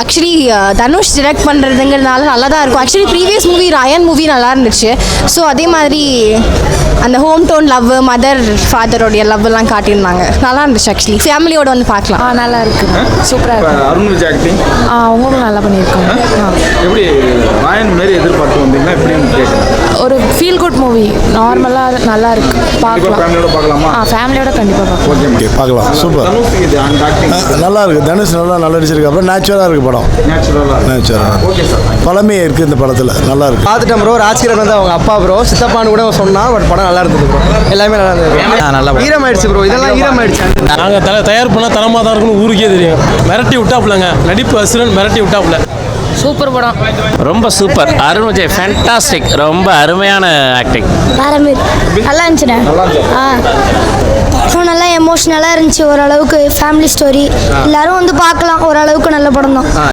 Actually Dhanush direct பண்ணுறதுங்கிறதுனால நல்லா தான் இருக்கும். Actually previous movie Raayan movie நல்லா இருந்துச்சு. ஸோ அதே மாதிரி அந்த ஹோம் டோன் லவ், மதர் ஃபாதரோடைய லவ்லாம் காட்டியிருந்தாங்க. நல்லா இருந்துச்சு. ஆக்சுவலி ஃபேமிலியோட வந்து பார்க்கலாம். நல்லா இருக்கு, சூப்பராக இருக்கு. அருண் விஜய் ஆக்டிங் அவங்களும் நல்லா பண்ணியிருக்காங்க. எப்படி ராயன் மாரி எதிர்பார்த்து வந்தீங்கன்னா எப்படின்னு கேட்குறேன். ஒரு ஃபீல் குட் மூவி, நார்மலாக நல்லா இருக்கு, பார்க்கலாம். ஃபேமிலியோட பார்க்கலாமா? ஃபேமிலியோட கண்டிப்பாக பார்க்கலாம். ஓகே பார்க்கலாம். சூப்பர், தனுஷ் இது அந்த ஆக்டிங் நல்லா இருக்குது. தனுஷ் நல்லா நடிச்சிருக்கு. அப்புறம் நேச்சுரலாக இருக்குது படம். நேச்சுரலாக ஓகே சார். பழமே இருக்குது இந்த படத்தில். நல்லா இருக்குது. பார்த்துட்டேன் ப்ரோ. ராஜ்கிரண் வந்து அவங்க அப்பா ப்ரோ, சித்தப்பான்னு கூட சொன்னா. பட் படம் நல்லா இருந்தது ப்ரோ. எல்லாமே நல்லா இருந்தது. நல்லா ஈரமாயிடுச்சு ப்ரோ. இதெல்லாம் ஈரமாயிடுச்சு. நாங்கள் தயார் பண்ணால் தரமாக தான் இருக்குன்னு ஊருக்கே தெரியும். மிரட்டி விட்டாப்புலங்க, நடிப்பு அசுரன் மிரட்டி விட்டாப்புல. சூப்பர் படம், ரொம்ப சூப்பர். அருண் விஜய் ஃபேண்டாஸ்டிக், ரொம்ப அருமையான ஆக்டிங். நல்லா இருந்துச்சுண்ணே. படம் நல்லா எமோஷ்னலாக இருந்துச்சு. ஓரளவுக்கு ஃபேமிலி ஸ்டோரி, எல்லாரும் வந்து பார்க்கலாம். ஓரளவுக்கு நல்ல படம் தான்.